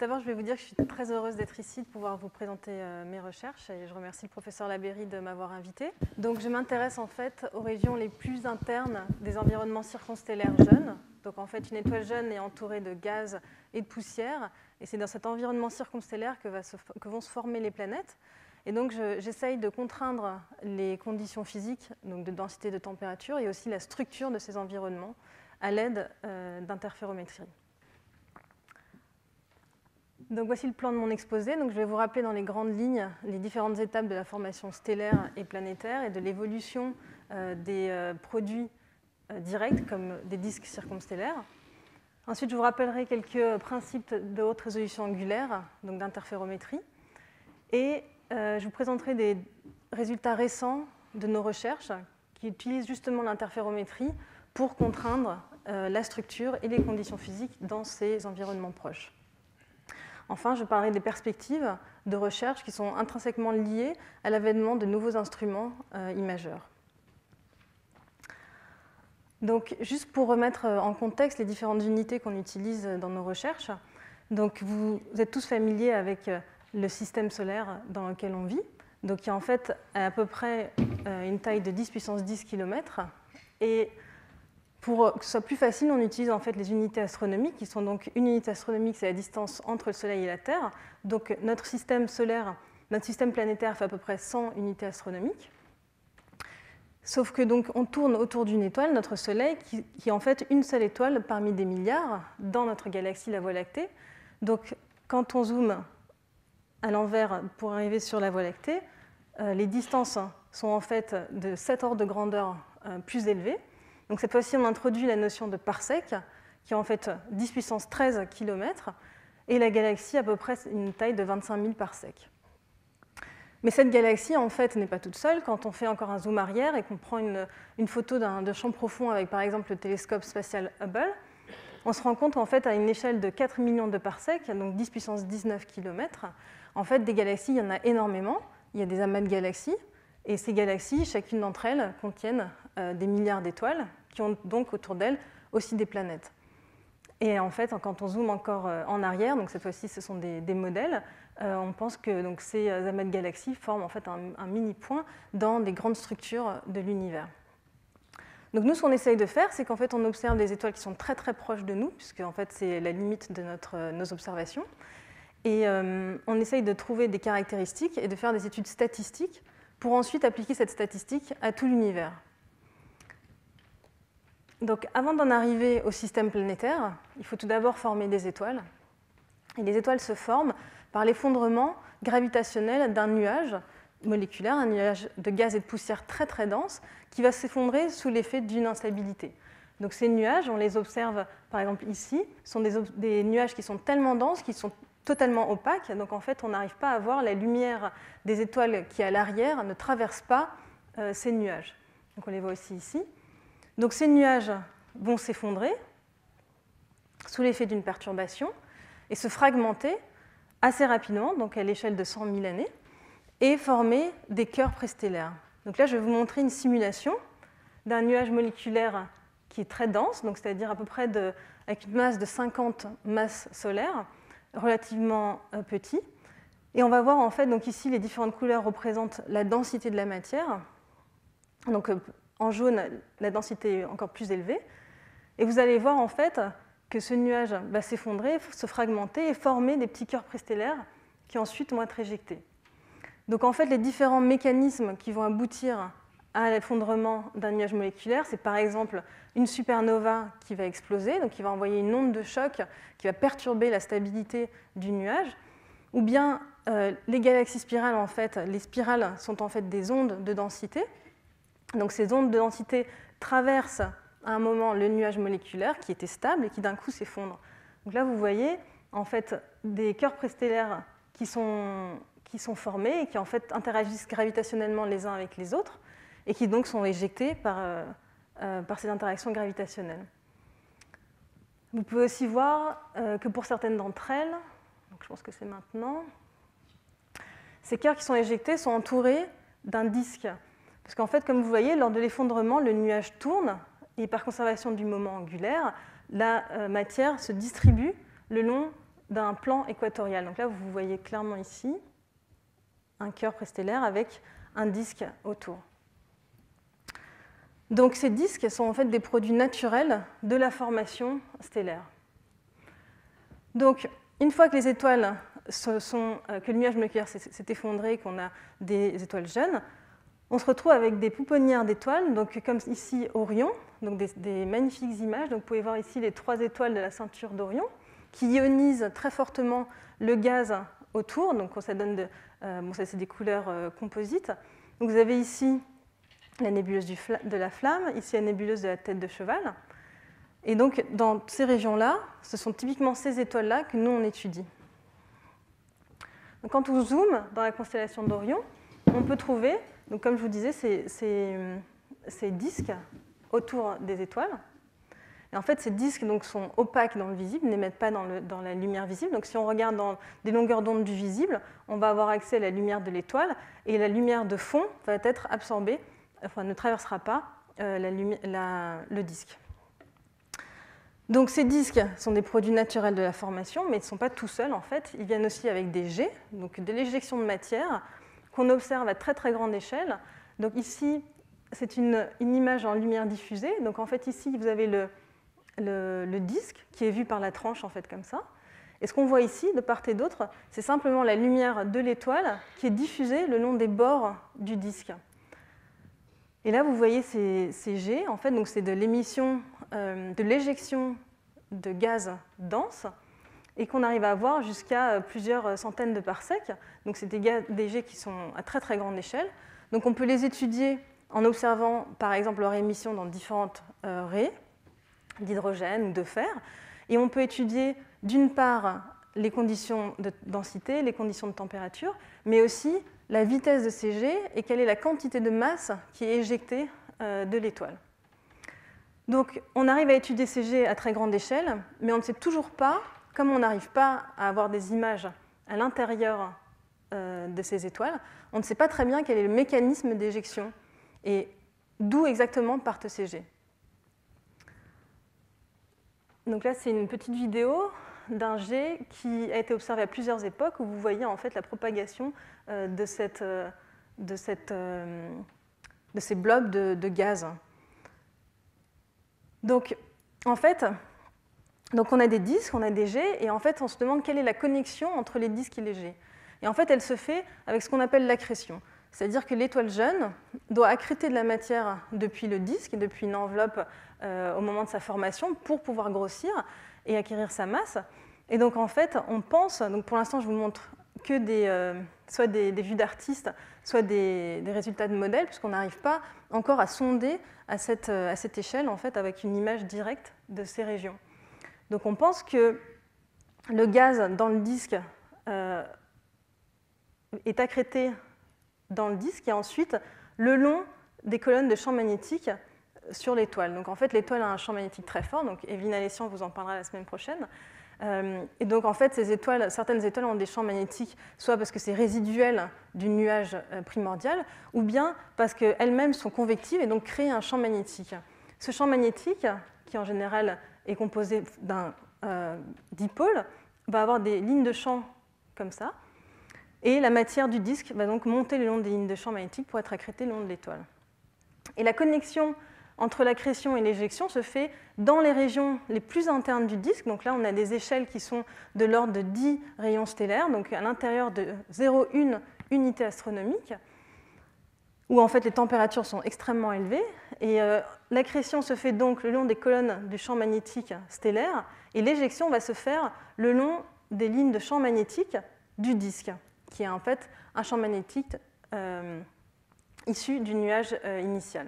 D'abord, je vais vous dire que je suis très heureuse d'être ici, de pouvoir vous présenter mes recherches, et je remercie le professeur Labeyrie de m'avoir invitée. Donc, je m'intéresse en fait aux régions les plus internes des environnements circonstellaires jeunes. Donc, en fait, une étoile jeune est entourée de gaz et de poussière, et c'est dans cet environnement circonstellaire que vont se former les planètes. Et donc, j'essaye de contraindre les conditions physiques, donc de densité, de température, et aussi la structure de ces environnements à l'aide d'interférométrie. Donc voici le plan de mon exposé. Donc je vais vous rappeler dans les grandes lignes les différentes étapes de la formation stellaire et planétaire et de l'évolution des produits directs comme des disques circumstellaires. Ensuite, je vous rappellerai quelques principes de haute résolution angulaire, donc d'interférométrie. Et je vous présenterai des résultats récents de nos recherches qui utilisent justement l'interférométrie pour contraindre la structure et les conditions physiques dans ces environnements proches. Enfin, je parlerai des perspectives de recherche qui sont intrinsèquement liées à l'avènement de nouveaux instruments imageurs. Donc, juste pour remettre en contexte les différentes unités qu'on utilise dans nos recherches, donc vous êtes tous familiers avec le système solaire dans lequel on vit, donc qui en fait a à peu près une taille de 10 puissance 10 km. Et pour que ce soit plus facile, on utilise en fait les unités astronomiques, qui sont donc une unité astronomique, c'est la distance entre le Soleil et la Terre. Donc notre système solaire, notre système planétaire fait à peu près 100 unités astronomiques. Sauf que donc on tourne autour d'une étoile, notre Soleil, qui est en fait une seule étoile parmi des milliards dans notre galaxie, la Voie lactée. Donc quand on zoome à l'envers pour arriver sur la Voie lactée, les distances sont en fait de 7 ordres de grandeur plus élevées. Donc cette fois-ci, on introduit la notion de parsec, qui est en fait 10 puissance 13 km, et la galaxie a à peu près une taille de 25 000 parsecs. Mais cette galaxie, en fait, n'est pas toute seule. Quand on fait encore un zoom arrière et qu'on prend une photo de champ profond avec, par exemple, le télescope spatial Hubble, on se rend compte qu'en fait, à une échelle de 4 millions de parsecs, donc 10 puissance 19 km, en fait, des galaxies, il y en a énormément. Il y a des amas de galaxies. Et ces galaxies, chacune d'entre elles, contiennent des milliards d'étoiles qui ont donc autour d'elles aussi des planètes. Et en fait, quand on zoome encore en arrière, donc cette fois-ci ce sont des modèles, on pense que donc, ces amas de galaxies forment en fait un mini-point dans des grandes structures de l'univers. Donc nous, ce qu'on essaye de faire, c'est qu'en fait on observe des étoiles qui sont très très proches de nous, puisque en fait c'est la limite de nos observations. Et on essaye de trouver des caractéristiques et de faire des études statistiques pour ensuite appliquer cette statistique à tout l'univers. Donc, avant d'en arriver au système planétaire, il faut tout d'abord former des étoiles. Et les étoiles se forment par l'effondrement gravitationnel d'un nuage moléculaire, un nuage de gaz et de poussière très très dense, qui va s'effondrer sous l'effet d'une instabilité. Donc, ces nuages, on les observe par exemple ici, sont des nuages qui sont tellement denses qu'ils sont totalement opaques. Donc, en fait, on n'arrive pas à voir la lumière des étoiles qui, à l'arrière, ne traverse pas ces nuages. Donc, on les voit aussi ici. Donc ces nuages vont s'effondrer sous l'effet d'une perturbation et se fragmenter assez rapidement, donc à l'échelle de 100 000 années, et former des cœurs préstellaires. Donc là, je vais vous montrer une simulation d'un nuage moléculaire qui est très dense, donc c'est-à-dire à peu près avec une masse de 50 masses solaires, relativement petit. Et on va voir en fait, donc ici, les différentes couleurs représentent la densité de la matière. Donc, en jaune, la densité est encore plus élevée. Et vous allez voir en fait que ce nuage va s'effondrer, se fragmenter et former des petits cœurs préstellaires qui ensuite vont être éjectés. Donc en fait, les différents mécanismes qui vont aboutir à l'effondrement d'un nuage moléculaire, c'est par exemple une supernova qui va exploser, donc qui va envoyer une onde de choc qui va perturber la stabilité du nuage, ou bien les galaxies spirales, en fait, les spirales sont en fait des ondes de densité. Donc ces ondes de densité traversent à un moment le nuage moléculaire qui était stable et qui d'un coup s'effondre. Donc là, vous voyez en fait des cœurs préstellaires qui sont formés et qui en fait interagissent gravitationnellement les uns avec les autres et qui donc sont éjectés par ces interactions gravitationnelles. Vous pouvez aussi voir que pour certaines d'entre elles, donc je pense que c'est maintenant, ces cœurs qui sont éjectés sont entourés d'un disque. Parce qu'en fait, comme vous voyez, lors de l'effondrement, le nuage tourne et par conservation du moment angulaire, la matière se distribue le long d'un plan équatorial. Donc là, vous voyez clairement ici un cœur préstellaire avec un disque autour. Donc ces disques sont en fait des produits naturels de la formation stellaire. Donc une fois que les étoiles que le nuage moléculaire s'est effondré, qu'on a des étoiles jeunes, on se retrouve avec des pouponnières d'étoiles, donc comme ici Orion, donc des magnifiques images. Donc vous pouvez voir ici les 3 étoiles de la ceinture d'Orion qui ionisent très fortement le gaz autour. Donc ça donne ça c'est des couleurs composites. Donc vous avez ici la nébuleuse de la Flamme, ici la nébuleuse de la Tête de Cheval. Et donc dans ces régions-là, ce sont typiquement ces étoiles-là que nous on étudie. Donc, quand on zoome dans la constellation d'Orion, on peut trouver, donc comme je vous disais, ces disques autour des étoiles. Et en fait, ces disques donc, sont opaques dans le visible, n'émettent pas dans la lumière visible. Donc si on regarde dans des longueurs d'onde du visible, on va avoir accès à la lumière de l'étoile, et la lumière de fond va être absorbée, enfin ne traversera pas le disque. Donc ces disques sont des produits naturels de la formation, mais ils ne sont pas tout seuls en fait. Ils viennent aussi avec des jets, donc de l'éjection de matière qu'on observe à très très grande échelle. Donc ici, c'est une image en lumière diffusée. Donc en fait ici, vous avez le disque qui est vu par la tranche en fait comme ça. Et ce qu'on voit ici, de part et d'autre, c'est simplement la lumière de l'étoile qui est diffusée le long des bords du disque. Et là, vous voyez ces jets, en fait, donc c'est de l'émission, de l'éjection de gaz dense, et qu'on arrive à avoir jusqu'à plusieurs centaines de parsecs. Donc c'est des jets qui sont à très très grande échelle. Donc on peut les étudier en observant, par exemple, leur émission dans différentes raies d'hydrogène ou de fer. Et on peut étudier, d'une part, les conditions de densité, les conditions de température, mais aussi la vitesse de ces jets et quelle est la quantité de masse qui est éjectée de l'étoile. Donc on arrive à étudier ces jets à très grande échelle, mais on ne sait toujours pas, comme on n'arrive pas à avoir des images à l'intérieur de ces étoiles, on ne sait pas très bien quel est le mécanisme d'éjection et d'où exactement partent ces jets. Donc là, c'est une petite vidéo d'un jet qui a été observé à plusieurs époques, où vous voyez en fait la propagation de ces blobs de gaz. Donc, en fait, on a des disques, on a des jets, et en fait, on se demande quelle est la connexion entre les disques et les jets. Et en fait, elle se fait avec ce qu'on appelle l'accrétion. C'est-à-dire que l'étoile jeune doit accréter de la matière depuis le disque et depuis une enveloppe au moment de sa formation pour pouvoir grossir et acquérir sa masse. Et donc, en fait, on pense, donc pour l'instant, je vous montre que soit des vues d'artistes, soit des résultats de modèles, puisqu'on n'arrive pas encore à sonder à cette échelle, en fait, avec une image directe de ces régions. Donc, on pense que le gaz dans le disque est accrété dans le disque et ensuite le long des colonnes de champ magnétique sur l'étoile. Donc en fait, l'étoile a un champ magnétique très fort, donc Evelyne Alessian vous en parlera la semaine prochaine. Et donc en fait, certaines étoiles ont des champs magnétiques, soit parce que c'est résiduel du nuage primordial, ou bien parce qu'elles-mêmes sont convectives et donc créent un champ magnétique. Ce champ magnétique, qui en général est composé d'un dipôle, va avoir des lignes de champ comme ça, et la matière du disque va donc monter le long des lignes de champ magnétique pour être accrétée le long de l'étoile. Et la connexion entre l'accrétion et l'éjection se fait dans les régions les plus internes du disque. Donc là, on a des échelles qui sont de l'ordre de 10 rayons stellaires, donc à l'intérieur de 0,1 unité astronomique, où en fait les températures sont extrêmement élevées. Et l'accrétion se fait donc le long des colonnes du champ magnétique stellaire, et l'éjection va se faire le long des lignes de champ magnétique du disque, qui est en fait un champ magnétique issu du nuage initial.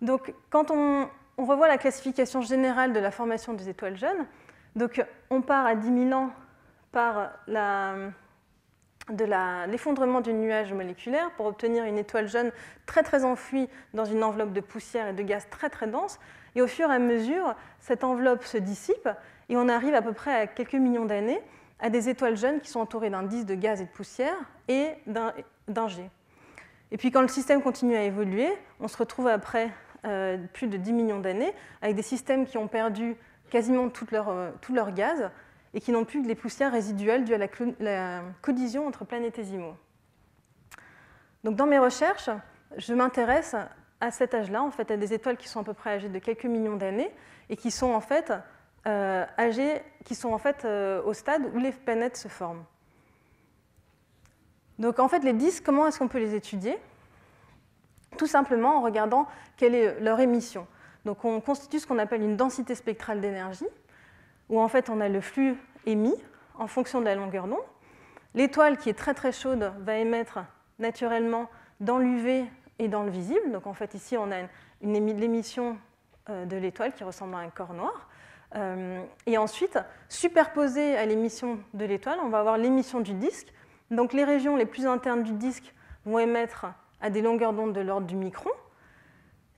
Donc, quand on revoit la classification générale de la formation des étoiles jeunes, donc on part à 10 000 ans par l'effondrement du nuage moléculaire pour obtenir une étoile jeune très très enfouie dans une enveloppe de poussière et de gaz très très dense. Et au fur et à mesure, cette enveloppe se dissipe et on arrive à peu près à quelques millions d'années à des étoiles jeunes qui sont entourées d'un disque de gaz et de poussière et d'un jet. Et puis quand le système continue à évoluer, on se retrouve après plus de 10 millions d'années avec des systèmes qui ont perdu quasiment tout leur gaz et qui n'ont plus que les poussières résiduelles dues à la collision entre planétésimaux. Donc dans mes recherches, je m'intéresse à cet âge-là, en fait, à des étoiles qui sont à peu près âgées de quelques millions d'années et qui sont en fait au stade où les planètes se forment. Donc en fait, les disques, comment est-ce qu'on peut les étudier? Tout simplement en regardant quelle est leur émission. Donc on constitue ce qu'on appelle une densité spectrale d'énergie, où en fait on a le flux émis en fonction de la longueur d'onde. L'étoile qui est très très chaude va émettre naturellement dans l'UV et dans le visible. Donc en fait ici on a l'émission de l'étoile qui ressemble à un corps noir. Et ensuite, superposée à l'émission de l'étoile, on va avoir l'émission du disque. Donc les régions les plus internes du disque vont émettre à des longueurs d'onde de l'ordre du micron.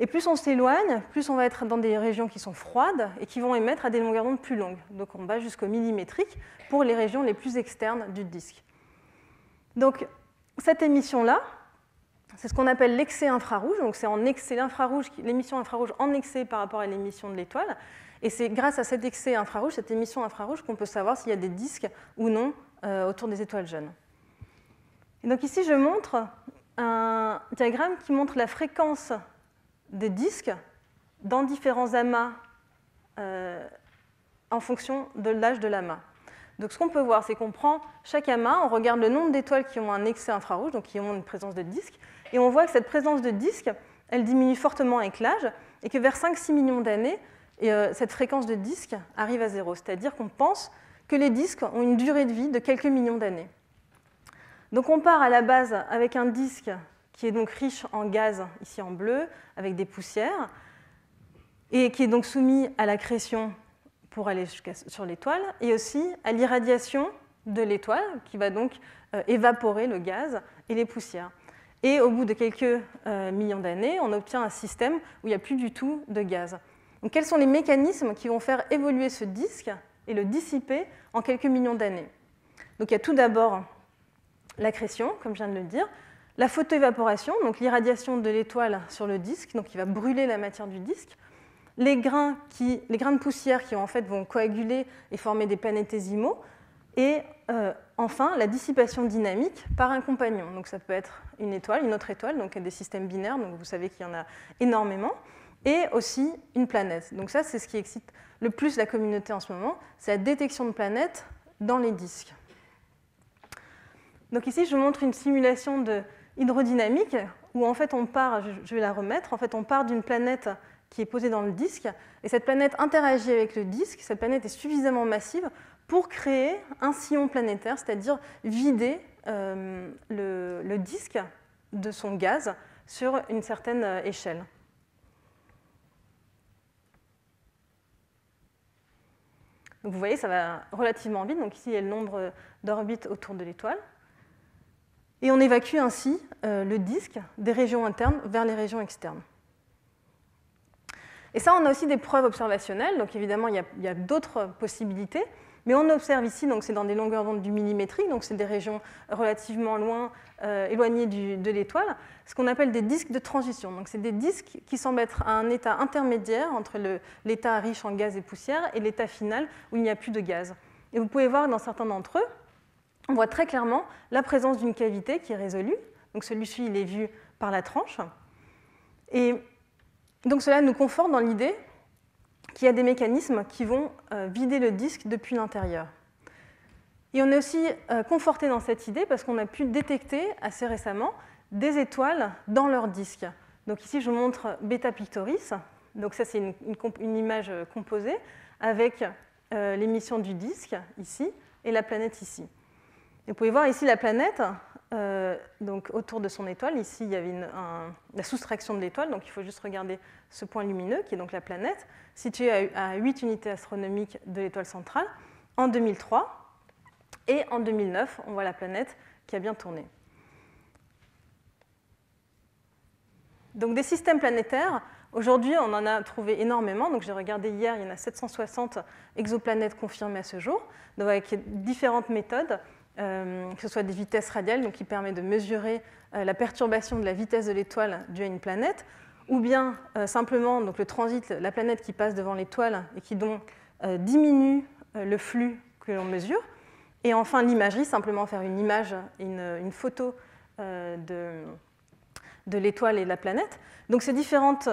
Et plus on s'éloigne, plus on va être dans des régions qui sont froides et qui vont émettre à des longueurs d'onde plus longues. Donc on va jusqu'au millimétrique pour les régions les plus externes du disque. Donc cette émission-là, c'est ce qu'on appelle l'excès infrarouge. Donc c'est en excès l'émission infrarouge en excès par rapport à l'émission de l'étoile. Et c'est grâce à cet excès infrarouge, cette émission infrarouge, qu'on peut savoir s'il y a des disques ou non autour des étoiles jeunes. Et donc ici, je montre un diagramme qui montre la fréquence des disques dans différents amas en fonction de l'âge de l'amas. Donc ce qu'on peut voir, c'est qu'on prend chaque amas, on regarde le nombre d'étoiles qui ont un excès infrarouge, donc qui ont une présence de disques, et on voit que cette présence de disques, elle diminue fortement avec l'âge, et que vers 5-6 millions d'années, cette fréquence de disques arrive à zéro. C'est-à-dire qu'on pense que les disques ont une durée de vie de quelques millions d'années. Donc on part à la base avec un disque qui est donc riche en gaz, ici en bleu, avec des poussières, et qui est donc soumis à l'accrétion pour aller sur l'étoile, et aussi à l'irradiation de l'étoile, qui va donc évaporer le gaz et les poussières. Et au bout de quelques millions d'années, on obtient un système où il n'y a plus du tout de gaz. Donc quels sont les mécanismes qui vont faire évoluer ce disque et le dissiper en quelques millions d'années? Donc il y a tout d'abord l'accrétion, comme je viens de le dire, la photoévaporation, donc l'irradiation de l'étoile sur le disque, donc qui va brûler la matière du disque, les grains de poussière qui en fait vont coaguler et former des planétésimaux, et enfin la dissipation dynamique par un compagnon. Donc ça peut être une étoile, une autre étoile, donc des systèmes binaires, donc vous savez qu'il y en a énormément, et aussi une planète. Donc ça, c'est ce qui excite le plus la communauté en ce moment, c'est la détection de planètes dans les disques. Donc ici, je vous montre une simulation de hydrodynamique où en fait on part, je vais la remettre, en fait on part d'une planète qui est posée dans le disque, et cette planète interagit avec le disque, cette planète est suffisamment massive pour créer un sillon planétaire, c'est-à-dire vider le disque de son gaz sur une certaine échelle. Donc vous voyez, ça va relativement vite. Donc ici, il y a le nombre d'orbites autour de l'étoile. Et on évacue ainsi le disque des régions internes vers les régions externes. Et ça, on a aussi des preuves observationnelles. Donc évidemment, il y a d'autres possibilités. Mais on observe ici, donc c'est dans des longueurs d'onde du millimétrique, donc c'est des régions relativement éloignées de l'étoile, ce qu'on appelle des disques de transition. Donc c'est des disques qui semblent être à un état intermédiaire entre l'état riche en gaz et poussière et l'état final où il n'y a plus de gaz. Et vous pouvez voir dans certains d'entre eux, on voit très clairement la présence d'une cavité qui est résolue. Donc celui-ci, il est vu par la tranche. Et donc cela nous conforte dans l'idée qu'il y a des mécanismes qui vont vider le disque depuis l'intérieur. Et on est aussi conforté dans cette idée parce qu'on a pu détecter assez récemment des étoiles dans leur disque. Donc ici, je vous montre Beta Pictoris. Donc ça, c'est une image composée avec l'émission du disque ici et la planète ici. Et vous pouvez voir ici la planète donc autour de son étoile. Ici, il y avait la soustraction de l'étoile, donc il faut juste regarder ce point lumineux qui est donc la planète, située à 8 unités astronomiques de l'étoile centrale, en 2003. Et en 2009, on voit la planète qui a bien tourné. Donc des systèmes planétaires, aujourd'hui, on en a trouvé énormément. Donc j'ai regardé hier, il y en a 760 exoplanètes confirmées à ce jour, donc avec différentes méthodes. Que ce soit des vitesses radiales, donc qui permet de mesurer la perturbation de la vitesse de l'étoile due à une planète, ou bien simplement donc le transit, la planète qui passe devant l'étoile et qui donc diminue le flux que l'on mesure. Et enfin, l'imagerie, simplement faire une image, une photo de l'étoile et de la planète. Donc ces différentes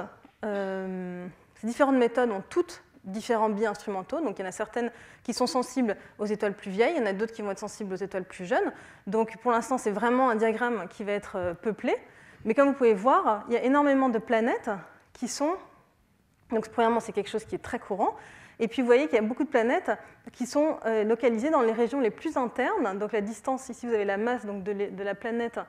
méthodes ont toutes différents biais instrumentaux. Donc il y en a certaines qui sont sensibles aux étoiles plus vieilles, il y en a d'autres qui vont être sensibles aux étoiles plus jeunes. Donc pour l'instant, c'est vraiment un diagramme qui va être peuplé. Mais comme vous pouvez voir, il y a énormément de planètes qui sont... Donc premièrement, c'est quelque chose qui est très courant. Et puis vous voyez qu'il y a beaucoup de planètes qui sont localisées dans les régions les plus internes. Donc la distance, ici vous avez la masse donc, de la planète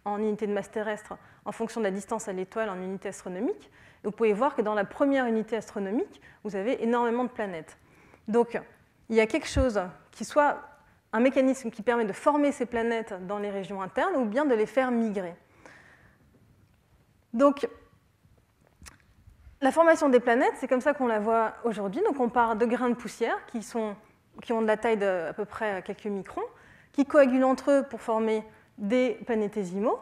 en unité de masse terrestre en fonction de la distance à l'étoile en unité astronomique. Et vous pouvez voir que dans la première unité astronomique, vous avez énormément de planètes. Donc il y a quelque chose qui soit un mécanisme qui permet de former ces planètes dans les régions internes ou bien de les faire migrer. Donc la formation des planètes, c'est comme ça qu'on la voit aujourd'hui. Donc on part de grains de poussière qui ont de la taille d'à peu près quelques microns, qui coagulent entre eux pour former des planétésimaux,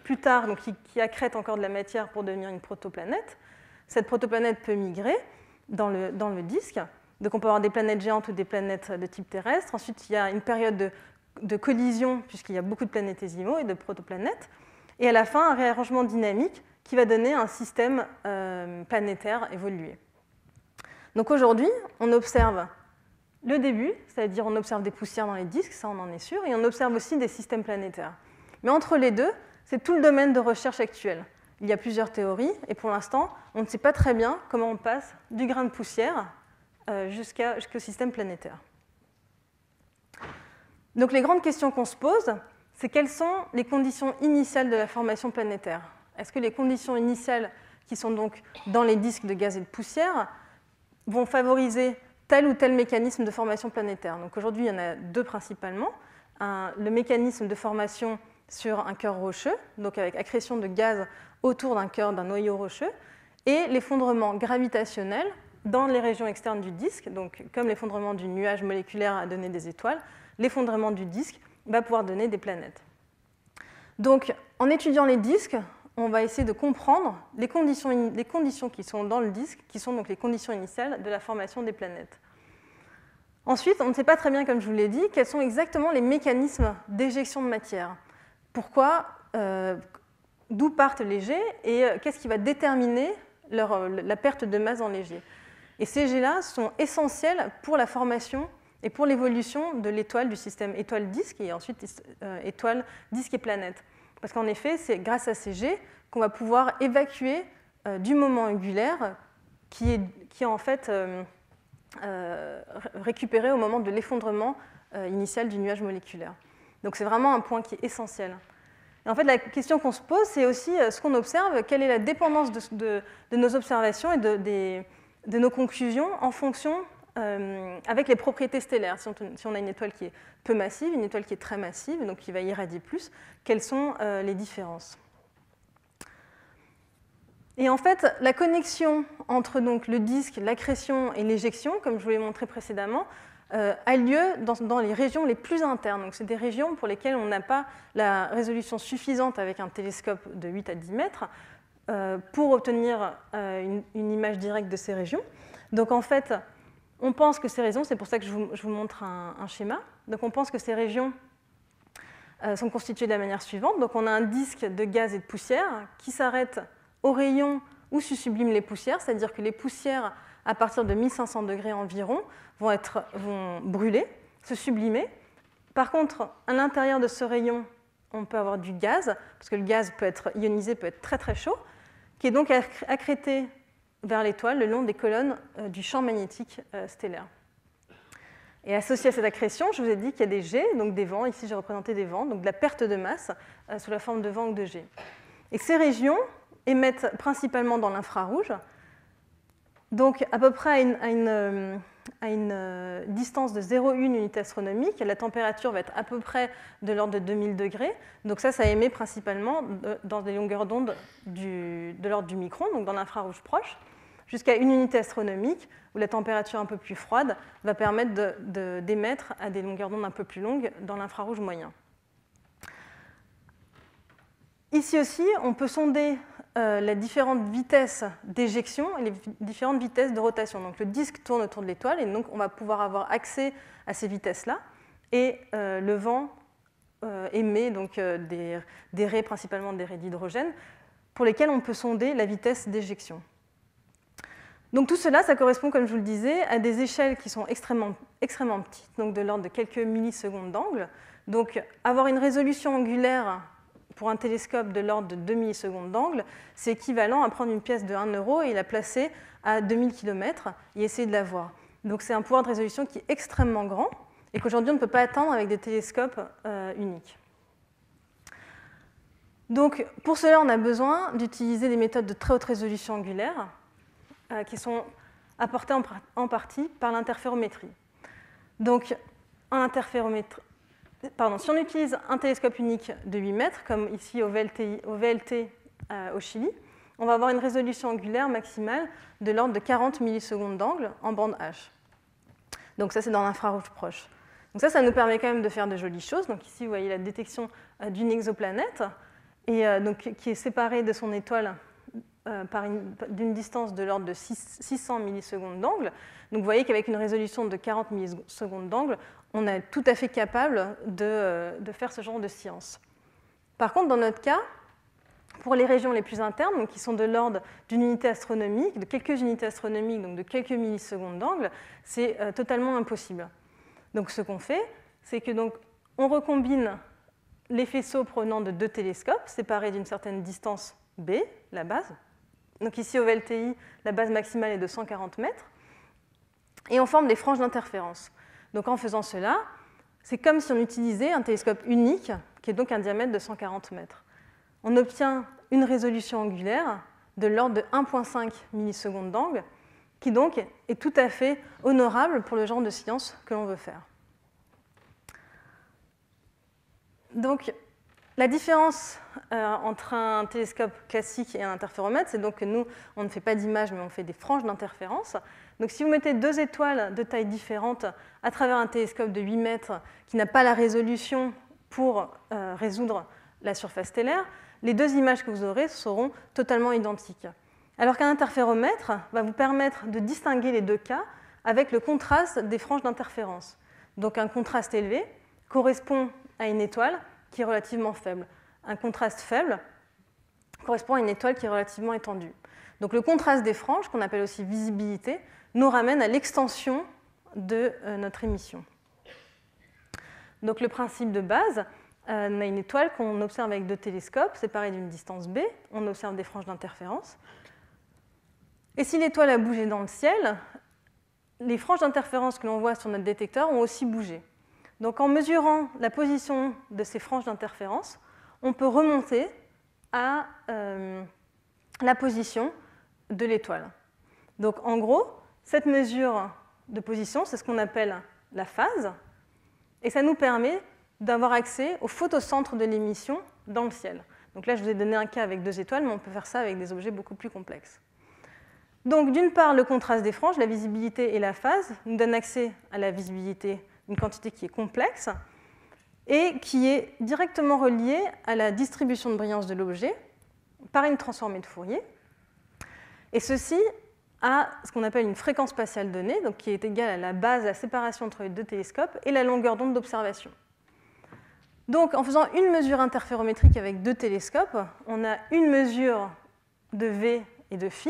plus tard donc, qui accrètent encore de la matière pour devenir une protoplanète. Cette protoplanète peut migrer dans le disque. Donc on peut avoir des planètes géantes ou des planètes de type terrestre. Ensuite, il y a une période de collision, puisqu'il y a beaucoup de planétésimaux et de protoplanètes. Et à la fin, un réarrangement dynamique qui va donner un système planétaire évolué. Donc aujourd'hui, on observe le début, c'est-à-dire on observe des poussières dans les disques, ça on en est sûr, et on observe aussi des systèmes planétaires. Mais entre les deux, c'est tout le domaine de recherche actuel. Il y a plusieurs théories, et pour l'instant, on ne sait pas très bien comment on passe du grain de poussière jusqu'au système planétaire. Donc les grandes questions qu'on se pose, c'est quelles sont les conditions initiales de la formation planétaire? Est-ce que les conditions initiales qui sont donc dans les disques de gaz et de poussière vont favoriser tel ou tel mécanisme de formation planétaire? Donc aujourd'hui, il y en a deux principalement. Le mécanisme de formation sur un cœur rocheux, donc avec accrétion de gaz autour d'un cœur, d'un noyau rocheux, et l'effondrement gravitationnel dans les régions externes du disque. Donc comme l'effondrement du nuage moléculaire a donné des étoiles, l'effondrement du disque va pouvoir donner des planètes. Donc en étudiant les disques, on va essayer de comprendre les conditions qui sont dans le disque, qui sont donc les conditions initiales de la formation des planètes. Ensuite, on ne sait pas très bien, comme je vous l'ai dit, quels sont exactement les mécanismes d'éjection de matière. Pourquoi, d'où partent les jets et qu'est-ce qui va déterminer la perte de masse dans les jets. Et ces jets-là sont essentiels pour la formation et pour l'évolution de l'étoile du système étoile-disque et ensuite étoile, disque et planète. Parce qu'en effet, c'est grâce à ces jets qu'on va pouvoir évacuer du moment angulaire qui est en fait récupéré au moment de l'effondrement initial du nuage moléculaire. Donc c'est vraiment un point qui est essentiel. Et en fait, la question qu'on se pose, c'est aussi ce qu'on observe, quelle est la dépendance de nos observations et de nos conclusions en fonction avec les propriétés stellaires. Si on a une étoile qui est peu massive, une étoile qui est très massive, donc qui va irradier plus, quelles sont les différences? Et en fait, la connexion entre donc, le disque, l'accrétion et l'éjection, comme je vous l'ai montré précédemment, a lieu dans les régions les plus internes. Donc, c'est des régions pour lesquelles on n'a pas la résolution suffisante avec un télescope de 8 à 10 mètres pour obtenir une image directe de ces régions. Donc en fait, on pense que ces régions, c'est pour ça que je vous montre un schéma, donc on pense que ces régions sont constituées de la manière suivante. Donc on a un disque de gaz et de poussière qui s'arrête au rayon où se subliment les poussières, c'est-à-dire que les poussières, à partir de 1500 degrés environ, vont brûler, se sublimer. Par contre, à l'intérieur de ce rayon, on peut avoir du gaz, parce que le gaz peut être ionisé, peut être très très chaud, qui est donc accrété vers l'étoile le long des colonnes du champ magnétique stellaire. Et associé à cette accrétion, je vous ai dit qu'il y a des jets, donc des vents, ici j'ai représenté des vents, donc de la perte de masse sous la forme de vents ou de jets. Et ces régions émettent principalement dans l'infrarouge, donc à peu près à une distance de 0,1 unité astronomique, la température va être à peu près de l'ordre de 2000 degrés, donc ça émet principalement dans des longueurs d'onde de l'ordre du micron, donc dans l'infrarouge proche, jusqu'à 1 unité astronomique, où la température un peu plus froide va permettre d'émettre à des longueurs d'onde un peu plus longues dans l'infrarouge moyen. Ici aussi, on peut sonder les différentes vitesses d'éjection et les différentes vitesses de rotation. Donc le disque tourne autour de l'étoile et donc on va pouvoir avoir accès à ces vitesses-là. Et le vent émet donc, des raies, principalement des raies d'hydrogène, pour lesquelles on peut sonder la vitesse d'éjection. Donc tout cela, ça correspond, comme je vous le disais, à des échelles qui sont extrêmement petites, donc de l'ordre de quelques millisecondes d'angle. Donc avoir une résolution angulaire pour un télescope de l'ordre de 2 millisecondes d'angle, c'est équivalent à prendre une pièce de 1 euro et la placer à 2000 km et essayer de la voir. Donc c'est un pouvoir de résolution qui est extrêmement grand et qu'aujourd'hui on ne peut pas atteindre avec des télescopes uniques. Donc pour cela, on a besoin d'utiliser des méthodes de très haute résolution angulaire qui sont apportées en partie par l'interférométrie. Donc si on utilise un télescope unique de 8 mètres, comme ici au VLT au Chili, on va avoir une résolution angulaire maximale de l'ordre de 40 millisecondes d'angle en bande H. Donc ça, c'est dans l'infrarouge proche. Donc ça nous permet quand même de faire de jolies choses. Donc ici, vous voyez la détection d'une exoplanète, et donc, qui est séparée de son étoile d'une distance de l'ordre de 600 millisecondes d'angle. Donc vous voyez qu'avec une résolution de 40 millisecondes d'angle, on est tout à fait capable de faire ce genre de science. Par contre, dans notre cas, pour les régions les plus internes, donc qui sont de l'ordre d'une unité astronomique, de quelques unités astronomiques, donc de quelques millisecondes d'angle, c'est totalement impossible. Donc ce qu'on fait, c'est que donc, on recombine les faisceaux provenant de deux télescopes, séparés d'une certaine distance B, la base. Donc ici au VLTI, la base maximale est de 140 mètres, et on forme des franges d'interférence. Donc en faisant cela, c'est comme si on utilisait un télescope unique, qui est donc un diamètre de 140 mètres. On obtient une résolution angulaire de l'ordre de 1,5 millisecondes d'angle, qui donc est tout à fait honorable pour le genre de science que l'on veut faire. Donc, la différence entre un télescope classique et un interféromètre, c'est donc que nous, on ne fait pas d'image, mais on fait des franges d'interférence. Donc, si vous mettez deux étoiles de taille différente à travers un télescope de 8 mètres qui n'a pas la résolution pour résoudre la surface stellaire, les deux images que vous aurez seront totalement identiques. Alors qu'un interféromètre va vous permettre de distinguer les deux cas avec le contraste des franges d'interférence. Donc, un contraste élevé correspond à une étoile qui est relativement faible. Un contraste faible correspond à une étoile qui est relativement étendue. Donc le contraste des franges, qu'on appelle aussi visibilité, nous ramène à l'extension de notre émission. Donc le principe de base, on a une étoile qu'on observe avec deux télescopes séparés d'une distance b, on observe des franges d'interférence. Et si l'étoile a bougé dans le ciel, les franges d'interférence que l'on voit sur notre détecteur ont aussi bougé. Donc en mesurant la position de ces franges d'interférence, on peut remonter à la position de l'étoile. Donc en gros, cette mesure de position, c'est ce qu'on appelle la phase, et ça nous permet d'avoir accès au photocentre de l'émission dans le ciel. Donc là, je vous ai donné un cas avec deux étoiles, mais on peut faire ça avec des objets beaucoup plus complexes. Donc d'une part, le contraste des franges, la visibilité et la phase nous donnent accès à la visibilité, une quantité qui est complexe et qui est directement reliée à la distribution de brillance de l'objet par une transformée de Fourier. Et ceci a ce qu'on appelle une fréquence spatiale donnée, donc qui est égale à la base, la séparation entre les deux télescopes et la longueur d'onde d'observation. Donc en faisant une mesure interférométrique avec deux télescopes, on a une mesure de V et de Φ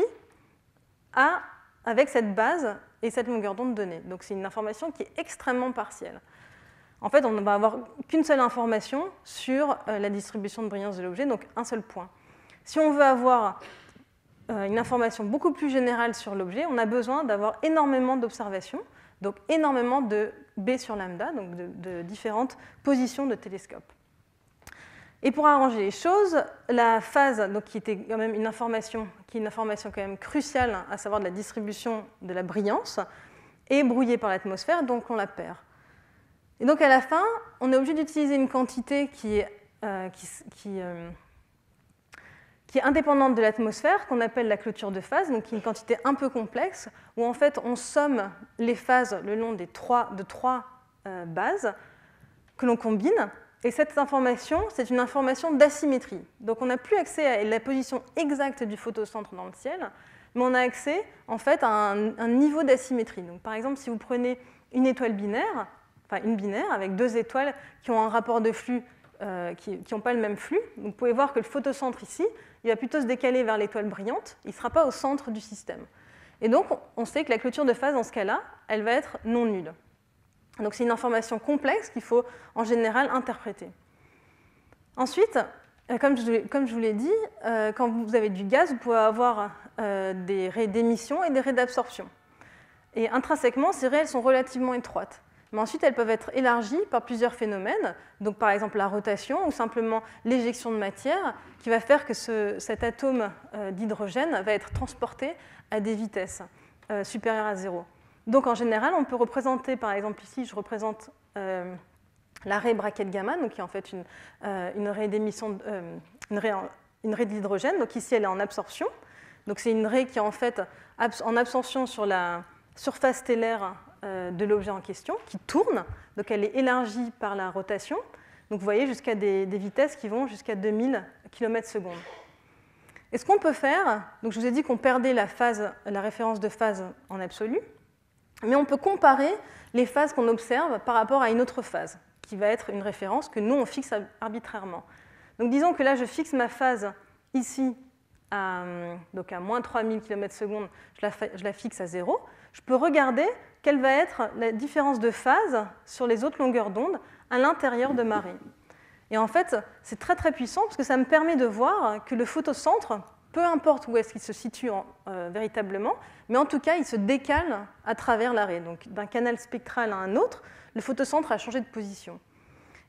avec cette base et cette longueur d'onde donnée. Donc c'est une information qui est extrêmement partielle. En fait, on ne va avoir qu'une seule information sur la distribution de brillance de l'objet, donc un seul point. Si on veut avoir une information beaucoup plus générale sur l'objet, on a besoin d'avoir énormément d'observations, donc énormément de B sur lambda, donc de différentes positions de télescope. Et pour arranger les choses, la phase, donc, qui était quand même une information quand même cruciale, à savoir de la distribution de la brillance, est brouillée par l'atmosphère, donc on la perd. Et donc à la fin, on est obligé d'utiliser une quantité qui est indépendante de l'atmosphère, qu'on appelle la clôture de phase, donc qui est une quantité un peu complexe, où en fait on somme les phases le long de trois bases que l'on combine, Et cette information, c'est une information d'asymétrie. Donc on n'a plus accès à la position exacte du photocentre dans le ciel, mais on a accès en fait à un niveau d'asymétrie. Donc par exemple, si vous prenez une étoile binaire, enfin une binaire avec deux étoiles qui ont un rapport de flux qui n'ont pas le même flux, vous pouvez voir que le photocentre ici, il va plutôt se décaler vers l'étoile brillante, il ne sera pas au centre du système. Et donc on sait que la clôture de phase dans ce cas-là, elle va être non nulle. Donc c'est une information complexe qu'il faut en général interpréter. Ensuite, comme je vous l'ai dit, quand vous avez du gaz, vous pouvez avoir des raies d'émission et des raies d'absorption. Et intrinsèquement, ces raies elles sont relativement étroites. Mais ensuite, elles peuvent être élargies par plusieurs phénomènes, donc par exemple la rotation ou simplement l'éjection de matière, qui va faire que cet atome d'hydrogène va être transporté à des vitesses supérieures à 0. Donc en général, on peut représenter, par exemple ici, je représente la raie braquette gamma, donc qui est en fait une raie d'émission, une raie d'hydrogène. Donc ici, elle est en absorption. Donc c'est une raie qui est en fait en absorption sur la surface stellaire de l'objet en question, qui tourne. Donc elle est élargie par la rotation. Donc vous voyez jusqu'à des vitesses qui vont jusqu'à 2000 km/s. Et ce qu'on peut faire, donc je vous ai dit qu'on perdait la référence de phase en absolu, mais on peut comparer les phases qu'on observe par rapport à une autre phase, qui va être une référence que nous, on fixe arbitrairement. Donc disons que là, je fixe ma phase ici, donc à moins 3000 km/s, je la fixe à 0. Je peux regarder quelle va être la différence de phase sur les autres longueurs d'onde à l'intérieur de ma raie. Et en fait, c'est très très puissant parce que ça me permet de voir que le photocentre, peu importe où est-ce qu'il se situe véritablement, mais en tout cas, il se décale à travers la raie. Donc d'un canal spectral à un autre, le photocentre a changé de position.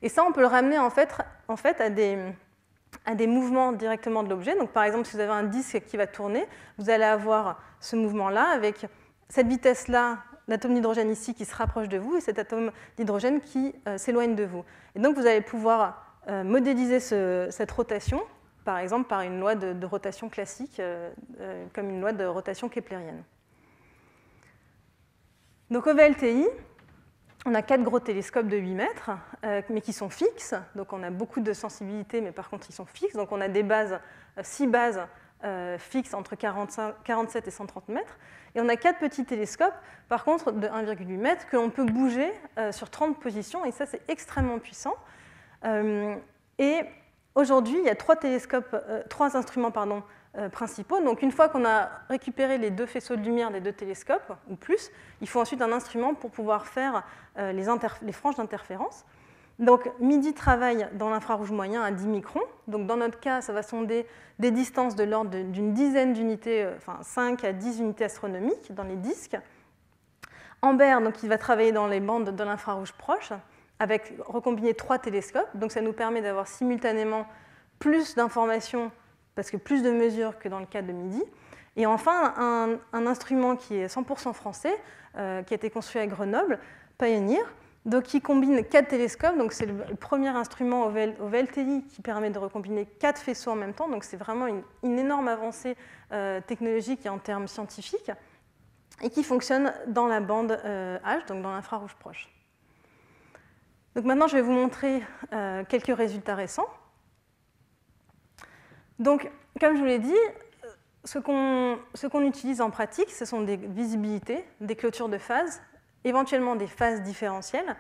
Et ça, on peut le ramener en fait à des mouvements directement de l'objet. Donc par exemple, si vous avez un disque qui va tourner, vous allez avoir ce mouvement-là avec cette vitesse-là, l'atome d'hydrogène ici qui se rapproche de vous et cet atome d'hydrogène qui s'éloigne de vous. Et donc vous allez pouvoir modéliser cette rotation, par exemple par une loi de rotation classique, comme une loi de rotation keplérienne. Donc au VLTI, on a 4 gros télescopes de 8 mètres, mais qui sont fixes. Donc on a beaucoup de sensibilité, mais par contre ils sont fixes. Donc on a des bases, 6 bases fixes entre 47 et 130 mètres. Et on a 4 petits télescopes, par contre, de 1,8 mètre, que l'on peut bouger sur 30 positions, et ça, c'est extrêmement puissant. Et aujourd'hui, il y a 3 instruments principaux. Donc, une fois qu'on a récupéré les 2 faisceaux de lumière des 2 télescopes, ou plus, il faut ensuite un instrument pour pouvoir faire les franges d'interférence. Donc, MIDI travaille dans l'infrarouge moyen à 10 microns. Donc, dans notre cas, ça va sonder des distances de l'ordre d'une dizaine d'unités, enfin 5 à 10 unités astronomiques dans les disques. Amber, donc, il va travailler dans les bandes de l'infrarouge proche, avec recombiner 3 télescopes. Donc, ça nous permet d'avoir simultanément plus d'informations, parce que plus de mesures que dans le cas de MIDI. Et enfin, un instrument qui est 100% français, qui a été construit à Grenoble, Pioneer, donc qui combine 4 télescopes. Donc c'est le premier instrument au VLTI qui permet de recombiner 4 faisceaux en même temps. Donc c'est vraiment une énorme avancée technologique et en termes scientifiques, et qui fonctionne dans la bande H, donc dans l'infrarouge proche. Donc maintenant, je vais vous montrer quelques résultats récents. Donc, comme je vous l'ai dit, ce qu'on utilise en pratique, ce sont des visibilités, des clôtures de phase, éventuellement des phases différentielles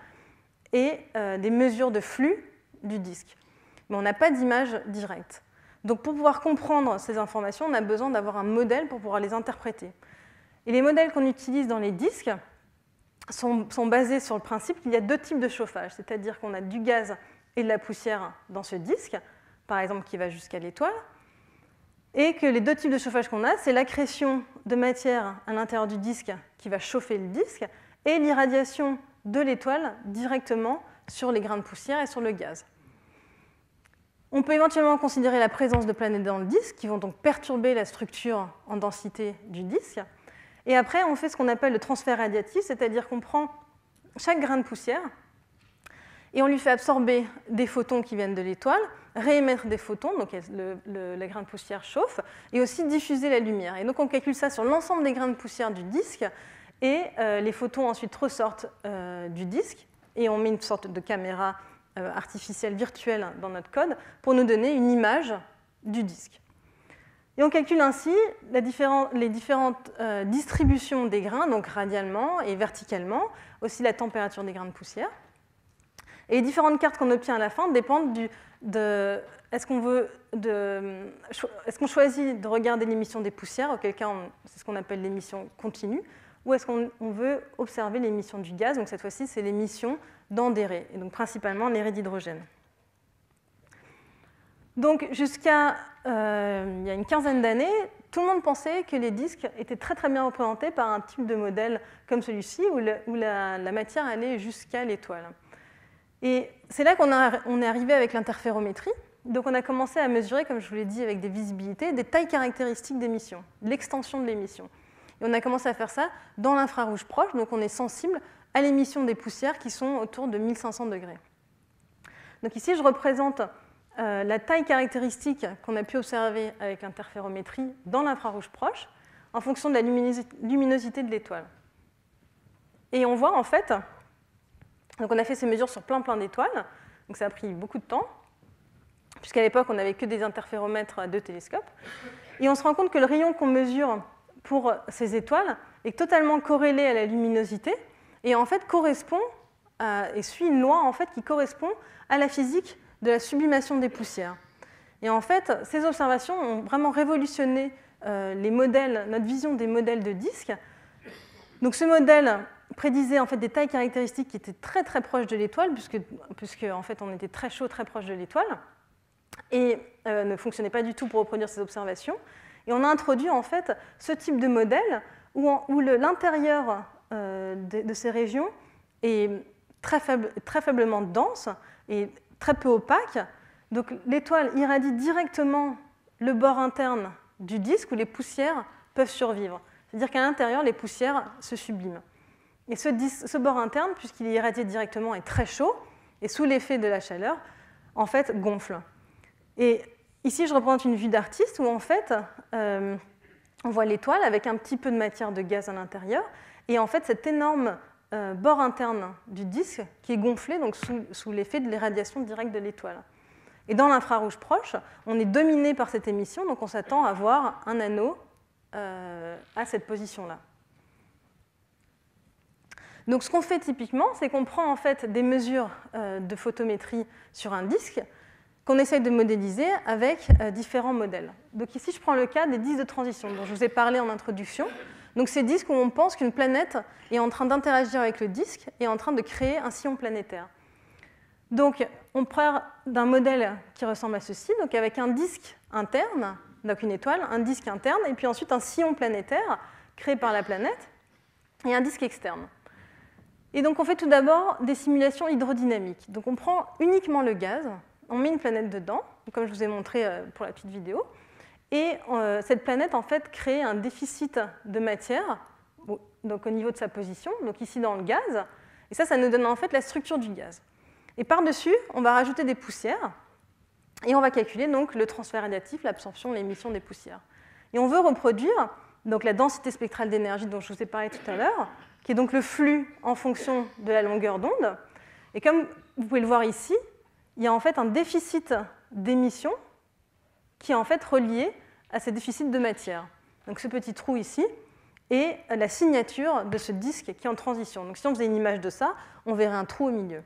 et des mesures de flux du disque. Mais on n'a pas d'image directe. Donc pour pouvoir comprendre ces informations, on a besoin d'avoir un modèle pour pouvoir les interpréter. Et les modèles qu'on utilise dans les disques sont basés sur le principe qu'il y a 2 types de chauffage, c'est-à-dire qu'on a du gaz et de la poussière dans ce disque, par exemple qui va jusqu'à l'étoile, et que les 2 types de chauffage qu'on a, c'est l'accrétion de matière à l'intérieur du disque qui va chauffer le disque, et l'irradiation de l'étoile directement sur les grains de poussière et sur le gaz. On peut éventuellement considérer la présence de planètes dans le disque, qui vont donc perturber la structure en densité du disque. Et après, on fait ce qu'on appelle le transfert radiatif, c'est-à-dire qu'on prend chaque grain de poussière et on lui fait absorber des photons qui viennent de l'étoile, réémettre des photons, donc le grain de poussière chauffe, et aussi diffuser la lumière. Et donc on calcule ça sur l'ensemble des grains de poussière du disque, et les photons ensuite ressortent du disque, et on met une sorte de caméra artificielle virtuelle dans notre code pour nous donner une image du disque. Et on calcule ainsi les différentes distributions des grains, donc radialement et verticalement, aussi la température des grains de poussière. Et les différentes cartes qu'on obtient à la fin dépendent est-ce qu'on choisit de regarder l'émission des poussières, auquel cas c'est ce qu'on appelle l'émission continue, ou est-ce qu'on veut observer l'émission du gaz, donc cette fois-ci c'est l'émission dans des raies, et donc principalement les raies d'hydrogène. Donc jusqu'à il y a une quinzaine d'années, tout le monde pensait que les disques étaient très très bien représentés par un type de modèle comme celui-ci, où la matière allait jusqu'à l'étoile. Et c'est là qu'on est arrivé avec l'interférométrie. Donc on a commencé à mesurer, comme je vous l'ai dit, avec des visibilités, des tailles caractéristiques d'émission, l'extension de l'émission. Et on a commencé à faire ça dans l'infrarouge proche, donc on est sensible à l'émission des poussières qui sont autour de 1500 degrés. Donc ici, je représente la taille caractéristique qu'on a pu observer avec l'interférométrie dans l'infrarouge proche en fonction de la luminosité de l'étoile. Et on voit en fait, donc on a fait ces mesures sur plein d'étoiles, donc ça a pris beaucoup de temps, puisqu'à l'époque on n'avait que des interféromètres à 2 télescopes, et on se rend compte que le rayon qu'on mesure pour ces étoiles est totalement corrélé à la luminosité, et en fait correspond et suit une loi en fait, qui correspond à la physique de la sublimation des poussières. Et en fait, ces observations ont vraiment révolutionné les modèles, notre vision des modèles de disques. Donc ce modèle prédisait en fait des tailles caractéristiques qui étaient très très proches de l'étoile, puisque en fait on était très chaud, très proche de l'étoile, et ne fonctionnait pas du tout pour reproduire ces observations. Et on a introduit en fait ce type de modèle où l'intérieur de ces régions est très faiblement dense et très peu opaque. Donc l'étoile irradie directement le bord interne du disque où les poussières peuvent survivre. C'est-à-dire qu'à l'intérieur, les poussières se subliment. Et ce bord interne, puisqu'il est irradié directement, est très chaud, et sous l'effet de la chaleur, en fait, gonfle. Et ici, je représente une vue d'artiste où, en fait, on voit l'étoile avec un petit peu de matière de gaz à l'intérieur, et en fait, cet énorme bord interne du disque qui est gonflé donc sous l'effet de l'irradiation directe de l'étoile. Et dans l'infrarouge proche, on est dominé par cette émission, donc on s'attend à voir un anneau à cette position-là. Donc ce qu'on fait typiquement, c'est qu'on prend en fait des mesures de photométrie sur un disque qu'on essaye de modéliser avec différents modèles. Donc ici, je prends le cas des disques de transition dont je vous ai parlé en introduction. Donc ces disques où on pense qu'une planète est en train d'interagir avec le disque et est en train de créer un sillon planétaire. Donc on part d'un modèle qui ressemble à ceci, donc avec un disque interne, donc une étoile, un disque interne, et puis ensuite un sillon planétaire créé par la planète, et un disque externe. Et donc on fait tout d'abord des simulations hydrodynamiques. Donc on prend uniquement le gaz, on met une planète dedans, comme je vous ai montré pour la petite vidéo, et cette planète en fait crée un déficit de matière, donc au niveau de sa position, donc ici dans le gaz, et ça nous donne en fait la structure du gaz. Et par-dessus, on va rajouter des poussières, et on va calculer donc le transfert radiatif, l'absorption, l'émission des poussières. Et on veut reproduire donc la densité spectrale d'énergie dont je vous ai parlé tout à l'heure, qui est donc le flux en fonction de la longueur d'onde. Et comme vous pouvez le voir ici, il y a en fait un déficit d'émission qui est en fait relié à ces déficits de matière. Donc ce petit trou ici est la signature de ce disque qui est en transition. Donc si on faisait une image de ça, on verrait un trou au milieu.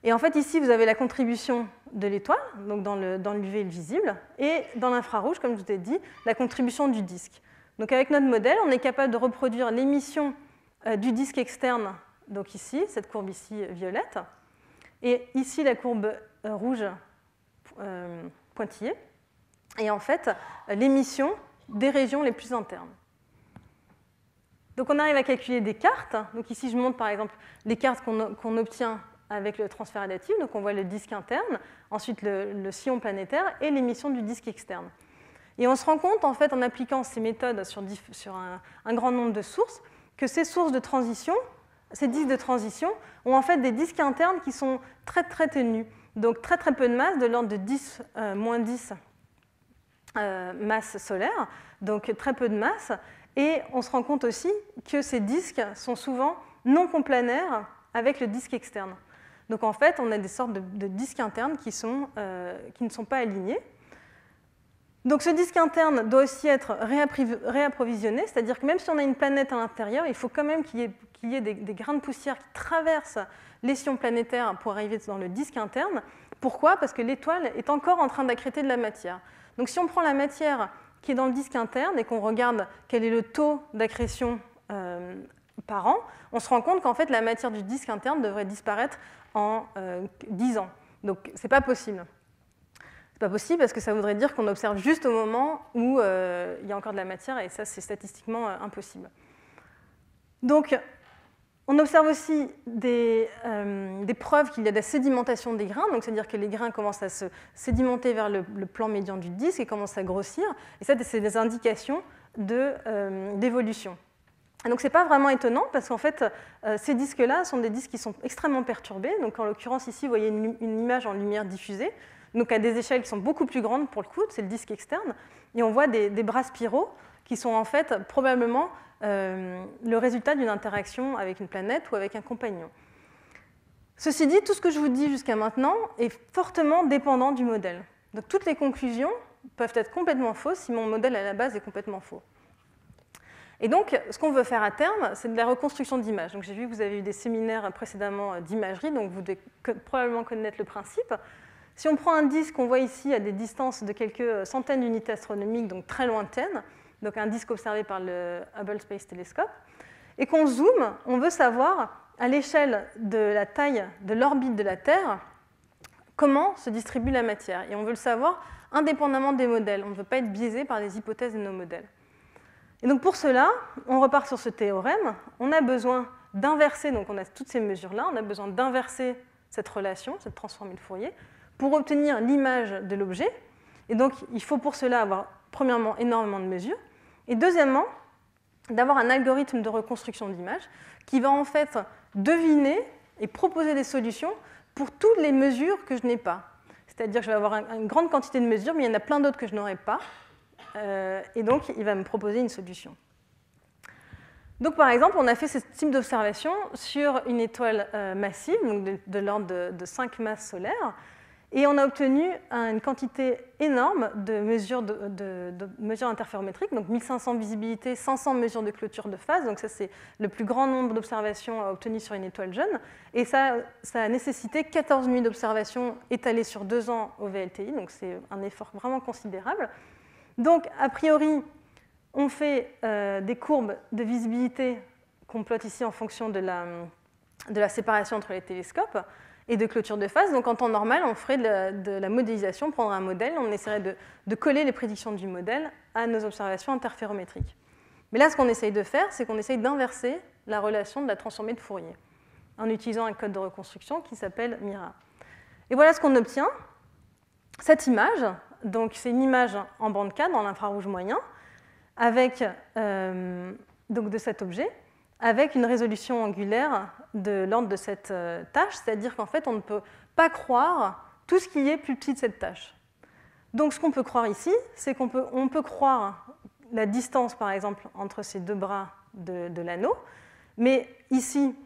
Et en fait ici, vous avez la contribution de l'étoile, donc dans l'UV visible, et dans l'infrarouge, comme je vous ai dit, la contribution du disque. Donc avec notre modèle, on est capable de reproduire l'émission du disque externe, donc ici, cette courbe ici violette, et ici la courbe rouge pointillée, et en fait l'émission des régions les plus internes. Donc on arrive à calculer des cartes. Donc ici je montre par exemple les cartes qu'on obtient avec le transfert radiatif. Donc on voit le disque interne, ensuite le sillon planétaire et l'émission du disque externe. Et on se rend compte, en fait, en appliquant ces méthodes sur un grand nombre de sources, que ces sources de transition, ces disques de transition, ont en fait des disques internes qui sont très très ténus. Donc très très peu de masse, de l'ordre de 10, moins 10 masse solaire, donc très peu de masse. Et on se rend compte aussi que ces disques sont souvent non complanaires avec le disque externe. Donc en fait, on a des sortes de disques internes qui ne sont pas alignés. Donc ce disque interne doit aussi être réapprovisionné, c'est-à-dire que même si on a une planète à l'intérieur, il faut quand même qu'il y ait des grains de poussière qui traversent les sillons planétaires pour arriver dans le disque interne. Pourquoi? Parce que l'étoile est encore en train d'accréter de la matière. Donc si on prend la matière qui est dans le disque interne et qu'on regarde quel est le taux d'accrétion par an, on se rend compte qu'en fait la matière du disque interne devrait disparaître en 10 ans. Donc c'est pas possible. C'est pas possible parce que ça voudrait dire qu'on observe juste au moment où il y a encore de la matière, et ça, c'est statistiquement impossible. Donc, on observe aussi des preuves qu'il y a de la sédimentation des grains, donc c'est-à-dire que les grains commencent à se sédimenter vers le plan médian du disque et commencent à grossir, et ça, c'est des indications d'évolution. Donc, ce n'est pas vraiment étonnant parce qu'en fait, ces disques-là sont des disques qui sont extrêmement perturbés. Donc, en l'occurrence, ici, vous voyez une image en lumière diffusée, donc à des échelles qui sont beaucoup plus grandes pour le coup, c'est le disque externe, et on voit des bras spiraux qui sont en fait probablement le résultat d'une interaction avec une planète ou avec un compagnon. Ceci dit, tout ce que je vous dis jusqu'à maintenant est fortement dépendant du modèle. Donc toutes les conclusions peuvent être complètement fausses si mon modèle à la base est complètement faux. Et donc, ce qu'on veut faire à terme, c'est de la reconstruction d'images. Donc j'ai vu que vous avez eu des séminaires précédemment d'imagerie, donc vous devez probablement connaître le principe. Si on prend un disque qu'on voit ici à des distances de quelques centaines d'unités astronomiques, donc très lointaines, donc un disque observé par le Hubble Space Telescope, et qu'on zoome, on veut savoir, à l'échelle de la taille de l'orbite de la Terre, comment se distribue la matière. Et on veut le savoir indépendamment des modèles. On ne veut pas être biaisé par les hypothèses de nos modèles. Et donc pour cela, on repart sur ce théorème. On a besoin d'inverser, donc on a toutes ces mesures-là, on a besoin d'inverser cette relation, cette transformée de Fourier, pour obtenir l'image de l'objet. Et donc, il faut pour cela avoir, premièrement, énormément de mesures, et deuxièmement, d'avoir un algorithme de reconstruction d'image qui va en fait deviner et proposer des solutions pour toutes les mesures que je n'ai pas. C'est-à-dire que je vais avoir une grande quantité de mesures, mais il y en a plein d'autres que je n'aurai pas, et donc il va me proposer une solution. Donc, par exemple, on a fait ce type d'observation sur une étoile massive, donc de l'ordre de 5 masses solaires, et on a obtenu une quantité énorme de mesures interférométriques, donc 1500 visibilités, 500 mesures de clôture de phase, donc ça c'est le plus grand nombre d'observations obtenues sur une étoile jeune, et ça a nécessité 14 nuits d'observation étalées sur 2 ans au VLTI, donc c'est un effort vraiment considérable. Donc, a priori, on fait des courbes de visibilité qu'on plotte ici en fonction de la séparation entre les télescopes, et de clôture de phase. Donc en temps normal, on ferait de la modélisation, on prendrait un modèle, on essaierait de coller les prédictions du modèle à nos observations interférométriques. Mais là, ce qu'on essaye de faire, c'est qu'on essaye d'inverser la relation de la transformée de Fourier en utilisant un code de reconstruction qui s'appelle MIRA. Et voilà ce qu'on obtient. Cette image, donc c'est une image en bande K dans l'infrarouge moyen, avec, donc de cet objet, avec une résolution angulaire de l'ordre de cette tâche, c'est-à-dire qu'en fait, on ne peut pas croire tout ce qui est plus petit de cette tâche. Donc, ce qu'on peut croire ici, c'est qu'on peut croire la distance, par exemple, entre ces deux bras de l'anneau, mais ici,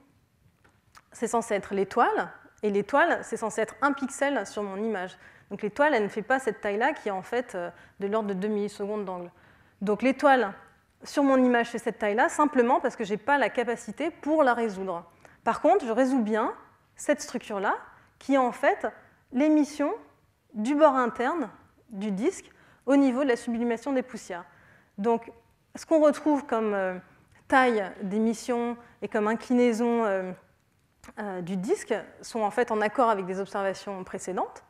c'est censé être l'étoile, et l'étoile, c'est censé être 1 pixel sur mon image. Donc, l'étoile, elle ne fait pas cette taille-là, qui est en fait de l'ordre de 2 millisecondes d'angle. Donc, l'étoile sur mon image, c'est cette taille-là, simplement parce que je n'ai pas la capacité pour la résoudre. Par contre, je résous bien cette structure-là, qui est en fait l'émission du bord interne du disque au niveau de la sublimation des poussières. Donc, ce qu'on retrouve comme taille d'émission et comme inclinaison du disque sont en fait en accord avec des observations précédentes.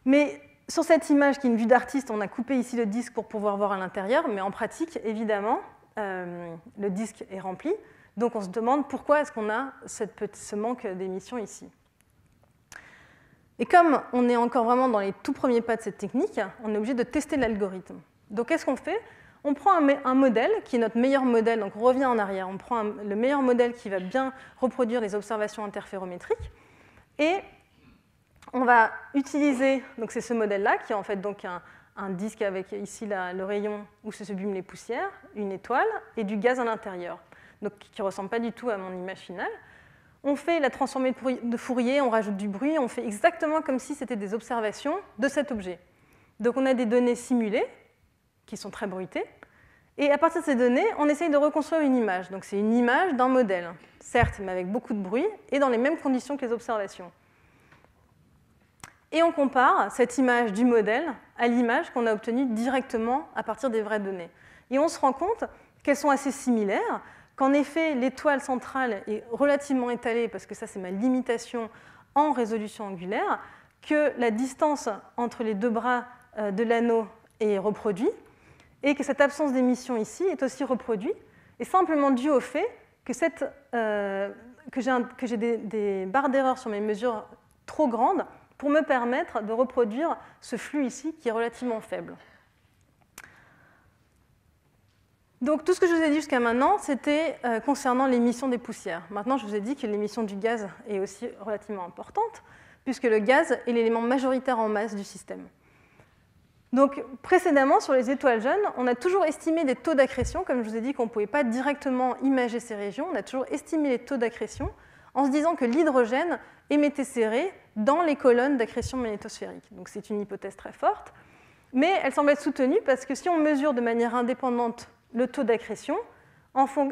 Mais sur cette image qui est une vue d'artiste, on a coupé ici le disque pour pouvoir voir à l'intérieur, mais en pratique, évidemment, le disque est rempli. Donc on se demande pourquoi est-ce qu'on a ce manque d'émission ici. Et comme on est encore vraiment dans les tout premiers pas de cette technique, on est obligé de tester l'algorithme. Donc qu'est-ce qu'on fait? On prend un modèle qui est notre meilleur modèle, donc on revient en arrière, on prend le meilleur modèle qui va bien reproduire les observations interférométriques, et on va utiliser, donc c'est ce modèle-là, qui est en fait donc un disque avec ici le rayon où se subliment les poussières, une étoile et du gaz à l'intérieur, donc qui ne ressemble pas du tout à mon image finale. On fait la transformée de Fourier, on rajoute du bruit, on fait exactement comme si c'était des observations de cet objet. Donc on a des données simulées, qui sont très bruitées, et à partir de ces données, on essaye de reconstruire une image. Donc c'est une image d'un modèle, certes, mais avec beaucoup de bruit, et dans les mêmes conditions que les observations. Et on compare cette image du modèle à l'image qu'on a obtenue directement à partir des vraies données. Et on se rend compte qu'elles sont assez similaires, qu'en effet, l'étoile centrale est relativement étalée, parce que ça, c'est ma limitation en résolution angulaire, que la distance entre les deux bras de l'anneau est reproduite, et que cette absence d'émission ici est aussi reproduite, et simplement due au fait que, j'ai des barres d'erreur sur mes mesures trop grandes pour me permettre de reproduire ce flux ici qui est relativement faible. Donc tout ce que je vous ai dit jusqu'à maintenant, c'était concernant l'émission des poussières. Maintenant, je vous ai dit que l'émission du gaz est aussi relativement importante, puisque le gaz est l'élément majoritaire en masse du système. Donc précédemment, sur les étoiles jeunes, on a toujours estimé des taux d'accrétion, comme je vous ai dit qu'on ne pouvait pas directement imager ces régions, on a toujours estimé les taux d'accrétion en se disant que l'hydrogène émettait ces raies dans les colonnes d'accrétion magnétosphérique. Donc c'est une hypothèse très forte, mais elle semble être soutenue parce que si on mesure de manière indépendante le taux d'accrétion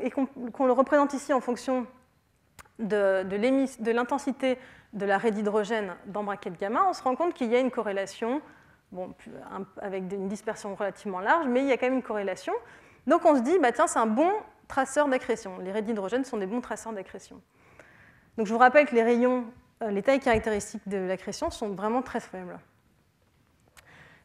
et qu'on le représente ici en fonction de l'intensité de la raie d'hydrogène dans braquette gamma, on se rend compte qu'il y a une corrélation, bon, avec une dispersion relativement large, mais il y a quand même une corrélation. Donc on se dit, bah, tiens, c'est un bon traceur d'accrétion. Les raies d'hydrogène sont des bons traceurs d'accrétion. Donc je vous rappelle que les tailles caractéristiques de l'accrétion sont vraiment très faibles.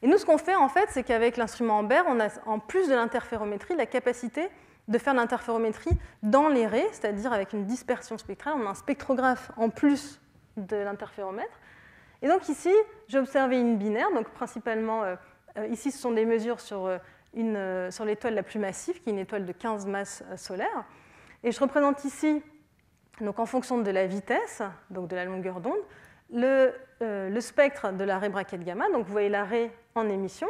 Et nous, ce qu'on fait, en fait, c'est qu'avec l'instrument Amber, on a, en plus de l'interférométrie, la capacité de faire de l'interférométrie dans les raies, c'est-à-dire avec une dispersion spectrale. On a un spectrographe en plus de l'interféromètre. Et donc ici, j'ai observé une binaire, donc principalement, ici, ce sont des mesures sur l'étoile la plus massive, qui est une étoile de 15 masses solaires. Et je représente ici, donc en fonction de la vitesse, donc de la longueur d'onde, le spectre de la raie braquette gamma. Donc vous voyez la raie en émission.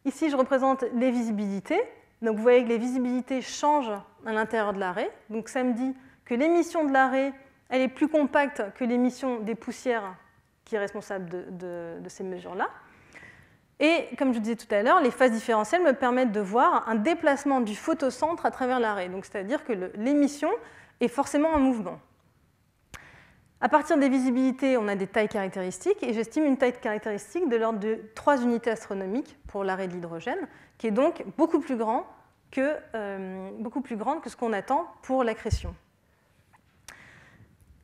Ici, je représente les visibilités. Donc vous voyez que les visibilités changent à l'intérieur de la raie. Donc ça me dit que l'émission de la raie, elle est plus compacte que l'émission des poussières qui est responsable de ces mesures-là. Et comme je vous disais tout à l'heure, les phases différentielles me permettent de voir un déplacement du photocentre à travers la raie. Donc c'est-à-dire que l'émission est forcément en mouvement. À partir des visibilités, on a des tailles caractéristiques, et j'estime une taille caractéristique de l'ordre de 3 unités astronomiques pour la raie de l'hydrogène, qui est donc beaucoup plus grande que ce qu'on attend pour l'accrétion.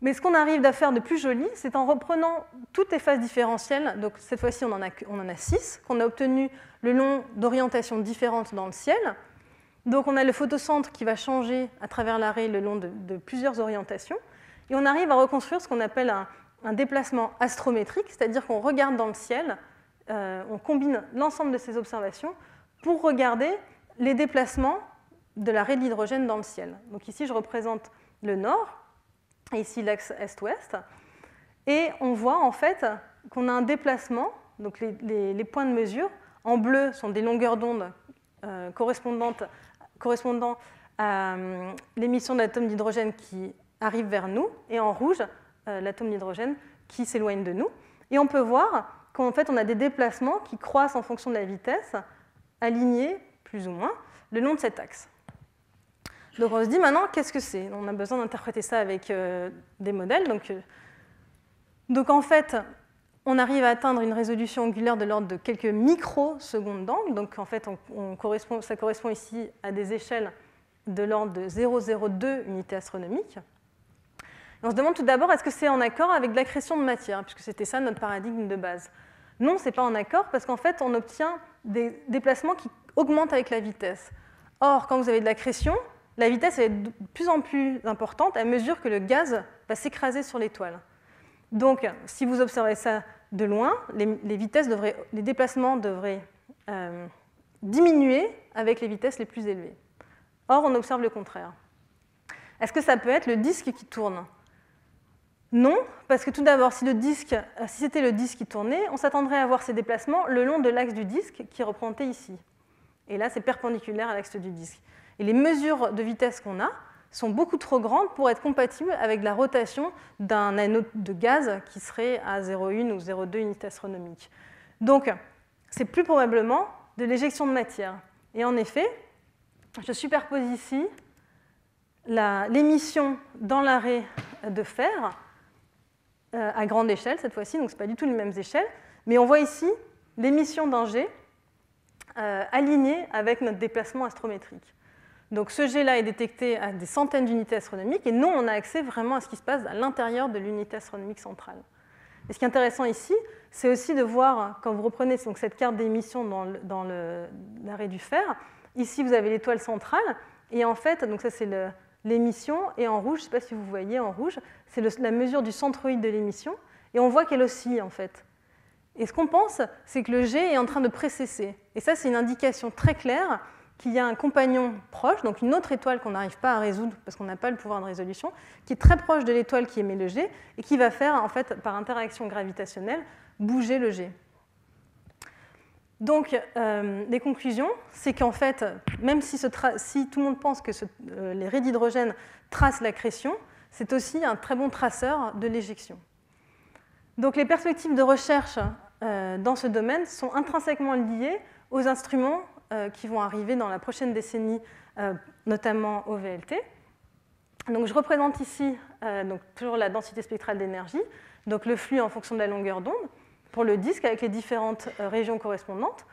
Mais ce qu'on arrive à faire de plus joli, c'est en reprenant toutes les phases différentielles, donc cette fois-ci on en a 6, qu'on a obtenues le long d'orientations différentes dans le ciel. Donc on a le photocentre qui va changer à travers la raie le long de plusieurs orientations. Et on arrive à reconstruire ce qu'on appelle un déplacement astrométrique, c'est-à-dire qu'on regarde dans le ciel, on combine l'ensemble de ces observations pour regarder les déplacements de la raie de l'hydrogène dans le ciel. Donc ici, je représente le nord, et ici l'axe est-ouest, et on voit en fait qu'on a un déplacement, donc les points de mesure, en bleu sont des longueurs d'onde correspondant à l'émission d'atomes d'hydrogène qui arrive vers nous, et en rouge, l'atome d'hydrogène qui s'éloigne de nous. Et on peut voir qu'en fait, on a des déplacements qui croissent en fonction de la vitesse, alignés, plus ou moins, le long de cet axe. Donc on se dit maintenant, qu'est-ce que c'est? On a besoin d'interpréter ça avec des modèles. Donc en fait, on arrive à atteindre une résolution angulaire de l'ordre de quelques microsecondes d'angle. Donc en fait, ça correspond ici à des échelles de l'ordre de 0,02 unités astronomiques. Et on se demande tout d'abord, est-ce que c'est en accord avec l'accrétion de matière, puisque c'était ça notre paradigme de base. Non, ce n'est pas en accord, parce qu'en fait, on obtient des déplacements qui augmentent avec la vitesse. Or, quand vous avez de l'accrétion, la vitesse va être de plus en plus importante à mesure que le gaz va s'écraser sur l'étoile. Donc, si vous observez ça de loin, les déplacements devraient diminuer avec les vitesses les plus élevées. Or, on observe le contraire. Est-ce que ça peut être le disque qui tourne? Non, parce que tout d'abord, si c'était le disque qui tournait, on s'attendrait à voir ces déplacements le long de l'axe du disque qui est représenté ici. Et là, c'est perpendiculaire à l'axe du disque. Et les mesures de vitesse qu'on a sont beaucoup trop grandes pour être compatibles avec la rotation d'un anneau de gaz qui serait à 0,1 ou 0,2 unités astronomiques. Donc, c'est plus probablement de l'éjection de matière. Et en effet, je superpose ici l'émission dans l'arrêt de fer à grande échelle cette fois-ci, donc ce n'est pas du tout les mêmes échelles, mais on voit ici l'émission d'un jet aligné avec notre déplacement astrométrique. Donc ce jet-là est détecté à des centaines d'unités astronomiques, et nous, on a accès vraiment à ce qui se passe à l'intérieur de l'unité astronomique centrale. Et ce qui est intéressant ici, c'est aussi de voir, quand vous reprenez donc, cette carte d'émission dans l'arrêt du fer, ici vous avez l'étoile centrale, et en fait, donc ça c'est l'émission, et en rouge, je ne sais pas si vous voyez en rouge, c'est la mesure du centroïde de l'émission, et on voit qu'elle oscille en fait. Et ce qu'on pense, c'est que le jet est en train de précesser. Et ça, c'est une indication très claire qu'il y a un compagnon proche, donc une autre étoile qu'on n'arrive pas à résoudre parce qu'on n'a pas le pouvoir de résolution, qui est très proche de l'étoile qui émet le jet et qui va faire, en fait, par interaction gravitationnelle, bouger le jet. Donc, les conclusions, c'est qu'en fait, même si tout le monde pense que les raies d'hydrogène tracent l'accrétion, c'est aussi un très bon traceur de l'éjection. Donc, les perspectives de recherche dans ce domaine sont intrinsèquement liées aux instruments qui vont arriver dans la prochaine décennie, notamment au VLT. Donc, je représente ici donc, toujours la densité spectrale d'énergie, donc le flux en fonction de la longueur d'onde, pour le disque avec les différentes régions correspondantes.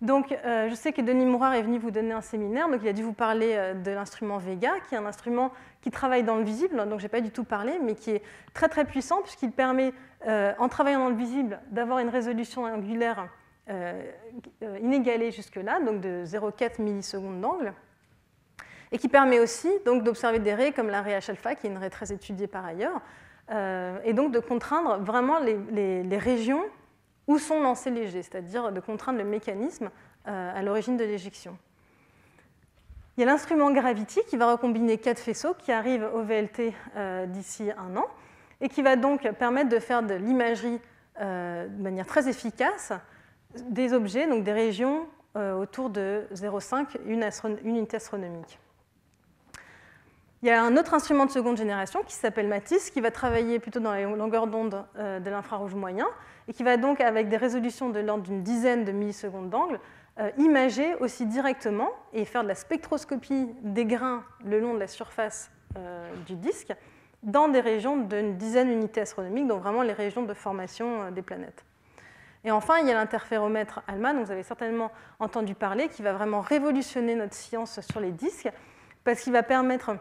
Donc, je sais que Denis Mourard est venu vous donner un séminaire, donc il a dû vous parler de l'instrument Vega, qui est un instrument qui travaille dans le visible, donc je n'ai pas du tout parlé, mais qui est très très puissant, puisqu'il permet, en travaillant dans le visible, d'avoir une résolution angulaire inégalée jusque-là, donc de 0,4 millisecondes d'angle, et qui permet aussi d'observer des raies comme la raie H-alpha, qui est une raie très étudiée par ailleurs, et donc de contraindre vraiment les régions où sont lancés les jets, c'est-à-dire de contraindre le mécanisme à l'origine de l'éjection. Il y a l'instrument Gravity qui va recombiner 4 faisceaux qui arrivent au VLT d'ici 1 an et qui va donc permettre de faire de l'imagerie de manière très efficace des objets, donc des régions autour de 0,5 unité astronomique. Il y a un autre instrument de seconde génération qui s'appelle MATISS, qui va travailler plutôt dans la longueur d'onde de l'infrarouge moyen et qui va donc, avec des résolutions de l'ordre d'une dizaine de millisecondes d'angle, imager aussi directement et faire de la spectroscopie des grains le long de la surface du disque dans des régions d'une dizaine d'unités astronomiques, donc vraiment les régions de formation des planètes. Et enfin, il y a l'interféromètre ALMA, dont vous avez certainement entendu parler, qui va vraiment révolutionner notre science sur les disques, parce qu'il va permettre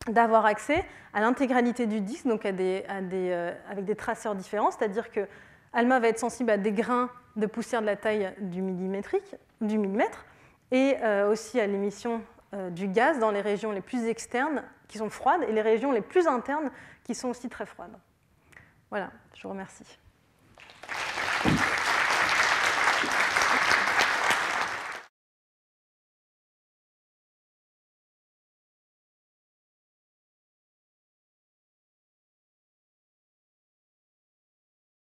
d'avoir accès à l'intégralité du disque, donc avec des traceurs différents, c'est-à-dire que ALMA va être sensible à des grains de poussière de la taille du millimètre, et aussi à l'émission du gaz dans les régions les plus externes, qui sont froides, et les régions les plus internes, qui sont aussi très froides. Voilà, je vous remercie.